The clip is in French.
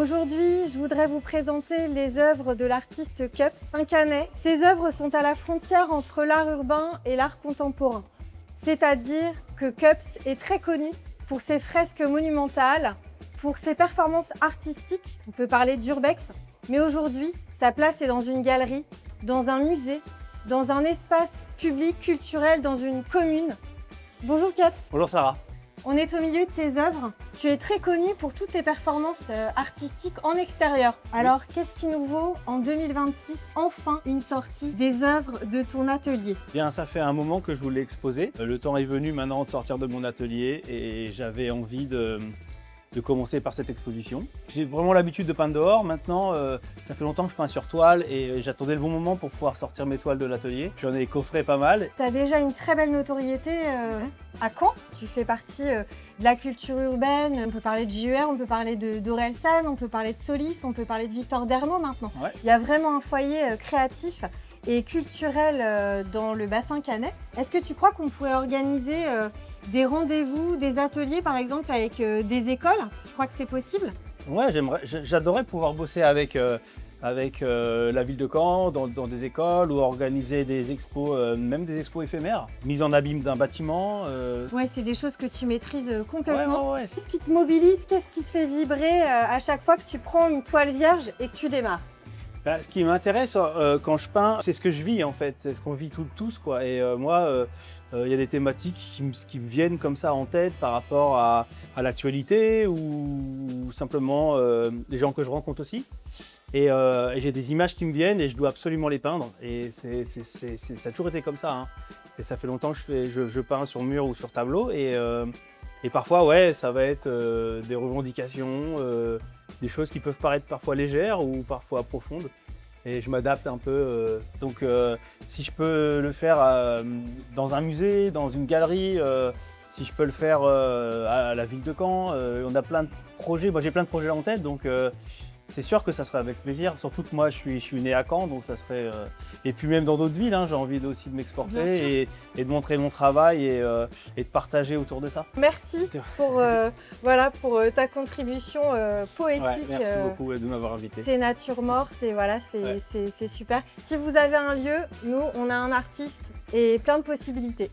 Aujourd'hui, je voudrais vous présenter les œuvres de l'artiste Cups, un Canet. Ces œuvres sont à la frontière entre l'art urbain et l'art contemporain. C'est-à-dire que Cups est très connu pour ses fresques monumentales, pour ses performances artistiques, on peut parler d'urbex, mais aujourd'hui, sa place est dans une galerie, dans un musée, dans un espace public, culturel, dans une commune. Bonjour Cups. Bonjour Sarah. On est au milieu de tes œuvres. Tu es très connu pour toutes tes performances artistiques en extérieur. Alors, qu'est-ce qui nous vaut en 2026 enfin une sortie des œuvres de ton atelier? Bien, ça fait un moment que je voulais exposer. Le temps est venu maintenant de sortir de mon atelier et j'avais envie de commencer par cette exposition. J'ai vraiment l'habitude de peindre dehors. Maintenant, ça fait longtemps que je peins sur toile et j'attendais le bon moment pour pouvoir sortir mes toiles de l'atelier. J'en ai coffré pas mal. Tu as déjà une très belle notoriété à Caen. Tu fais partie de la culture urbaine. On peut parler de JER, on peut parler d'Orelsan, on peut parler de Solis, on peut parler de Victor Dermo maintenant. Ouais. Il y a vraiment un foyer créatif et culturel dans le bassin canet. Est-ce que tu crois qu'on pourrait organiser des rendez-vous, des ateliers par exemple avec des écoles? Tu crois que c'est possible? Ouais, j'adorais pouvoir bosser avec la ville de Caen, dans des écoles ou organiser des expos, même des expos éphémères, mise en abîme d'un bâtiment. Ouais, c'est des choses que tu maîtrises complètement. Ouais. Qu'est-ce qui te mobilise? Qu'est-ce qui te fait vibrer à chaque fois que tu prends une toile vierge et que tu démarres? Ce qui m'intéresse quand je peins, c'est ce que je vis en fait, c'est ce qu'on vit tous quoi. Et moi, il y a des thématiques qui me viennent comme ça en tête par rapport à l'actualité ou simplement les gens que je rencontre aussi. Et j'ai des images qui me viennent et je dois absolument les peindre. Et ça a toujours été comme ça. Hein. Et ça fait longtemps que je peins sur mur ou sur tableau. Et parfois, ouais, ça va être des revendications, des choses qui peuvent paraître parfois légères ou parfois profondes. Et je m'adapte un peu. Donc, si je peux le faire dans un musée, dans une galerie, si je peux le faire à la ville de Caen, on a plein de projets. Moi, j'ai plein de projets en tête, donc c'est sûr que ça serait avec plaisir. Surtout que moi, je suis né à Caen, donc ça serait. Et puis même dans d'autres villes, hein, j'ai envie aussi de m'exporter et de montrer mon travail et de partager autour de ça. Merci pour, pour ta contribution poétique. Ouais, merci beaucoup de m'avoir invité. C'est nature morte et voilà, c'est super. Si vous avez un lieu, nous, on a un artiste et plein de possibilités.